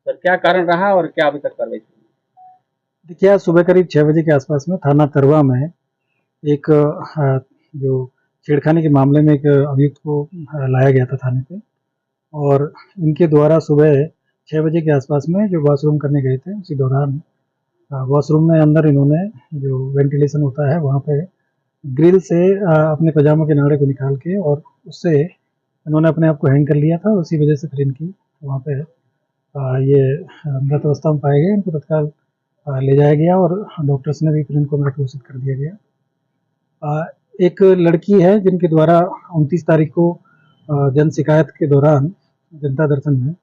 Sir क्या कारण रहा और क्या अभी तक कार्रवाई की? देखिए, आज सुबह करीब 6 बजे के आसपास में थाना तरवा में एक जो छेड़खानी के मामले में एक अभियुक्त को लाया गया था थाने पे। और इनके द्वारा सुबह 6 बजे के आसपास में जो वॉशरूम करने गए थे, उसी दौरान वॉशरूम में अंदर इन्होंने जो वेंटिलेशन होता है वहाँ पे ग्रिल से अपने पजामा के नाड़े को निकाल के और उससे इन्होंने अपने आप को हैंग कर लिया था। उसी वजह से फिर इनकी वहाँ पे ये मृत अवस्था में पाए गए। इनको तत्काल ले जाया गया और डॉक्टर्स ने भी फिर इनको मृत घोषित कर दिया गया। एक लड़की है जिनके द्वारा 29 तारीख को जन शिकायत के दौरान जनता दर्शन में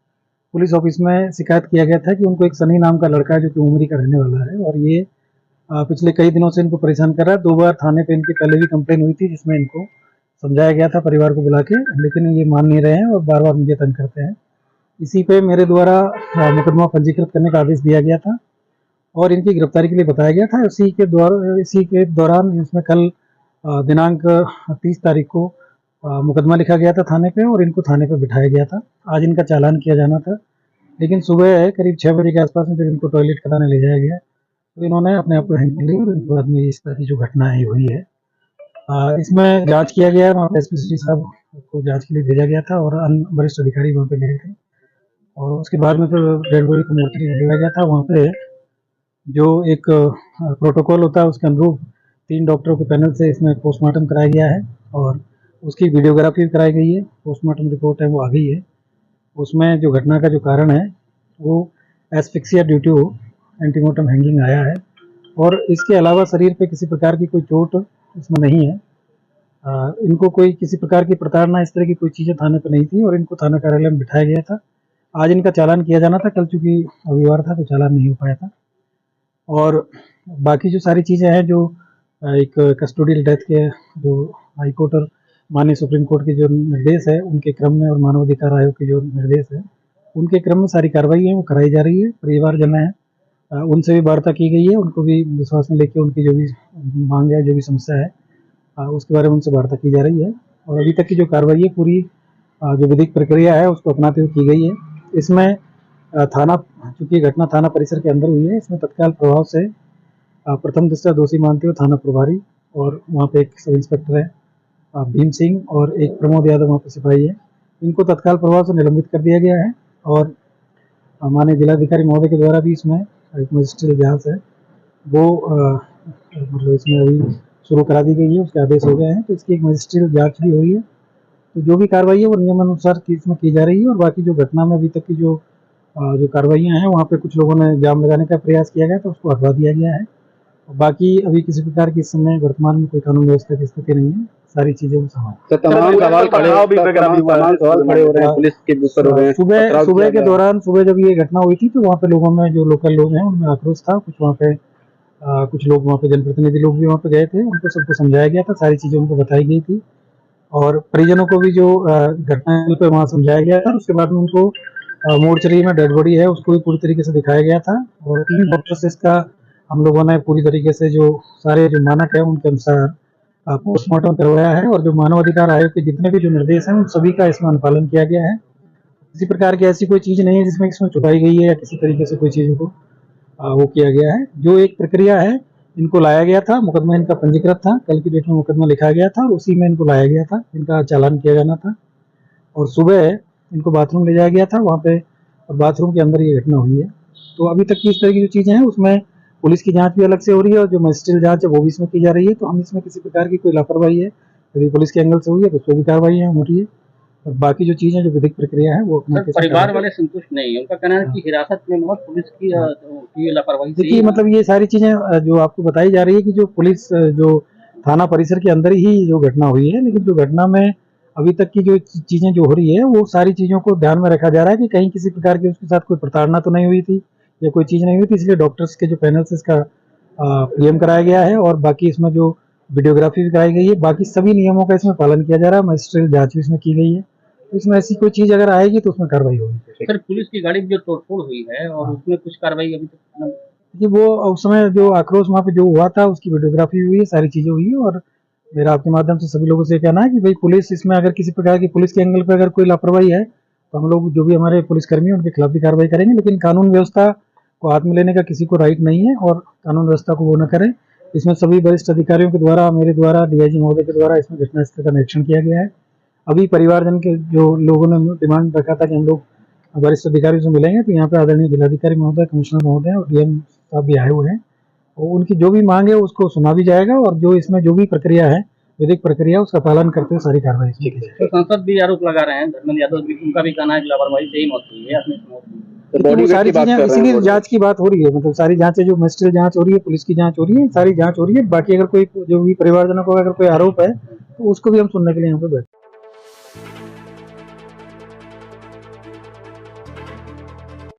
पुलिस ऑफिस में शिकायत किया गया था कि उनको एक सनी नाम का लड़का है जो कि उमरी का रहने वाला है और ये पिछले कई दिनों से इनको परेशान कर रहा है। 2 बार थाने पे इनकी पहले भी कंप्लेन हुई थी जिसमें इनको समझाया गया था परिवार को बुला के, लेकिन ये मान नहीं रहे हैं और बार-बार मुझे तंग करते हैं। इसी पे मेरे द्वारा मुकदमा पंजीकृत करने का आदेश दिया गया था और इनकी गिरफ्तारी के लिए बताया गया था। इसी के दौरान इसमें कल दिनांक 30 तारीख को मुकदमा लिखा गया था थाने पे और इनको थाने पे बिठाया गया था। आज इनका चालान किया जाना था, लेकिन सुबह करीब 6 बजे के आसपास में जब इनको टॉयलेट कराने ले जाया गया तो इन्होंने अपने आप को हैंग कर लिया और इनके बाद में इस तरह की जो घटना है हुई है। इसमें जांच किया गया, वहाँ पे एसपी साहब को जांच के लिए भेजा गया था और अन्य वरिष्ठ अधिकारी वहाँ पे गए थे और उसके बाद में फिर डेड बॉडी को मोर्चरी भेजा गया था। वहाँ पे जो एक प्रोटोकॉल होता है उसके अनुरूप 3 डॉक्टरों के पैनल से इसमें पोस्टमार्टम कराया गया है और उसकी वीडियोग्राफी भी कराई गई है। पोस्टमार्टम रिपोर्ट है वो आ गई है। उसमें जो घटना का जो कारण है वो asphyxia due to antemortem hanging आया है और इसके अलावा शरीर पे किसी प्रकार की कोई चोट इसमें नहीं है। इनको कोई किसी प्रकार की प्रताड़ना इस तरह की कोई चीज़ें थाने पे नहीं थी और इनको थाना कार्यालय में बिठाया गया था। आज इनका चालान किया जाना था, कल चूँकि रविवार था तो चालान नहीं हो पाया था। और बाकी जो सारी चीज़ें हैं जो एक कस्टोडियल डेथ के जो हाई कोर्ट और माननीय सुप्रीम कोर्ट के जो निर्देश है उनके क्रम में और मानवाधिकार आयोग के जो निर्देश है उनके क्रम में सारी कार्रवाई है वो कराई जा रही है। परिवारजन है उनसे भी वार्ता की गई है, उनको भी विश्वास में लेके उनकी जो भी मांग है, जो भी समस्या है उसके बारे में उनसे वार्ता की जा रही है और अभी तक की जो कार्रवाई है पूरी जो विधिक प्रक्रिया है उसको अपनाते हुए की गई है। इसमें थाना चूँकि घटना थाना परिसर के अंदर हुई है, इसमें तत्काल प्रभाव से प्रथम दृष्टया दोषी मानते हुए थाना प्रभारी और वहाँ पे एक सब इंस्पेक्टर है भीम सिंह और एक प्रमोद यादव वहाँ पे सिपाही है, इनको तत्काल प्रभाव से निलंबित कर दिया गया है और माननीय जिलाधिकारी महोदय के द्वारा भी इसमें एक मजिस्ट्रियल जांच है वो मतलब इसमें अभी शुरू करा दी गई है, उसके आदेश हो गए हैं तो इसकी एक मजिस्ट्रियल जांच भी हो रही है। तो जो भी कार्रवाई है वो नियमानुसार इसमें की जा रही है और बाकी जो घटना में अभी तक की जो कार्रवाइयाँ हैं वहाँ पे कुछ लोगों ने जाम लगाने का प्रयास किया गया तो उसको हटवा दिया गया है। बाकी अभी किसी प्रकार की इस समय वर्तमान में कोई कानून व्यवस्था की स्थिति नहीं है, सारी चीजें तो तमाम सवाल खड़े हो रहे हैं पुलिस के ऊपर हो रहे हैं। सुबह के दौरान सुबह जब ये घटना हुई थी तो वहाँ पे लोगों में जो लोकल लोग हैं उनमें आक्रोश था। कुछ वहाँ पे कुछ लोग वहाँ पे जनप्रतिनिधि लोग भी वहाँ पे गए थे, उनको सबको समझाया गया था, सारी चीज़ें उनको बताई गई थी और परिजनों को भी जो घटनास्थल पे वहाँ समझाया गया था। उसके बाद में उनको मोर्चरी में डेड बॉडी है उसको भी पूरी तरीके से दिखाया गया था और 3 डॉक्टर से इसका हम लोगों ने पूरी तरीके से जो सारे जो मानक है उनके अनुसार पोस्टमार्टम करवाया है और जो मानवाधिकार आयोग के जितने भी जो निर्देश हैं उन सभी का इसमें अनुपालन किया गया है। किसी प्रकार की ऐसी कोई चीज़ नहीं है जिसमें इसमें छुपाई गई है या किसी तरीके से कोई चीज़ को वो किया गया है। जो एक प्रक्रिया है इनको लाया गया था, मुकदमा इनका पंजीकृत था, कल की डेट में मुकदमा लिखा गया था और उसी में इनको लाया गया था, इनका चालान किया जाना था और सुबह इनको बाथरूम ले जाया गया था वहाँ पे और बाथरूम के अंदर ये घटना हुई है। तो अभी तक की इस तरह की जो चीज़ें हैं उसमें पुलिस की जांच भी अलग से हो रही है और जो मजिस्ट्रियल जांच है वो भी इसमें की जा रही है। तो हम इसमें किसी प्रकार की कोई लापरवाही है यदि पुलिस के एंगल से हुई है तो उस पर भी कार्रवाई हो रही है और बाकी जो चीज़ें जो विधिक प्रक्रिया है वो अपना परिवार वाले संतुष्ट नहीं है, उनका कहना है कि हिरासत में मौत पुलिस की लापरवाही। देखिए मतलब ये सारी चीज़ें जो आपको बताई जा रही है कि जो पुलिस जो थाना परिसर के अंदर ही जो घटना हुई है, लेकिन जो घटना में अभी तक की जो चीज़ें जो हो रही है वो सारी चीज़ों को ध्यान में रखा जा रहा है कि कहीं किसी प्रकार की उसके साथ कोई प्रताड़ना तो नहीं हुई थी या कोई चीज़ नहीं हुई थी, इसलिए डॉक्टर्स के जो पैनल से इसका पीएम कराया गया है और बाकी इसमें जो वीडियोग्राफी भी कराई गई है, बाकी सभी नियमों का इसमें पालन किया जा रहा है। मजिस्ट्रियल जांच भी इसमें की गई है, तो इसमें ऐसी कोई चीज़ अगर आएगी तो उसमें कार्रवाई होगी। सर पुलिस की गाड़ी में जो तोड़फोड़ हुई है और उसमें कुछ कार्रवाई अभी तक वो उस समय जो आक्रोश वहाँ पे जो हुआ था उसकी वीडियोग्राफी हुई है, सारी चीज़ें हुई है और मेरा आपके माध्यम से सभी लोगों से कहना है कि भाई पुलिस इसमें अगर किसी प्रकार की पुलिस के एंगल पे अगर कोई लापरवाही है तो हम लोग जो भी हमारे पुलिसकर्मी हैं उनके खिलाफ भी कार्रवाई करेंगे, लेकिन कानून व्यवस्था को हाथ में लेने का किसी को राइट नहीं है और कानून व्यवस्था को वो न करें। इसमें सभी वरिष्ठ अधिकारियों के द्वारा, मेरे द्वारा, डीआईजी महोदय के द्वारा इसमें घटनास्थल का निरीक्षण किया गया है। अभी परिवारजन के जो लोगों ने डिमांड रखा था कि हम लोग वरिष्ठ अधिकारियों से मिलेंगे, तो यहाँ पे आदरणीय जिलाधिकारी महोदय, कमिश्नर महोदय और डीएम साहब भी आए हुए हैं। और उनकी जो भी मांग है उसको सुना भी जाएगा और जो इसमें जो भी प्रक्रिया है, विधिक प्रक्रिया, उसका पालन करते हुए सारी कार्रवाई की जाएगी। तो सांसद भी आरोप लगा रहे हैं, धर्मेंद्र यादव भी, उनका भी कहना है कि लापरवाही से ही मौत हुई है, अपनी मौत हुई है। तो वो बॉडी सारी की बात चीजें कर रहे इसीलिए हैं, जांच की बात हो रही है, मतलब सारी जांचें जो मजिस्ट्रियल जांच हो रही है, पुलिस की जांच हो रही है, सारी जांच हो रही है। बाकी अगर कोई जो भी परिवारजनों को अगर कोई आरोप है तो उसको भी हम सुनने के लिए यहाँ पे बैठे।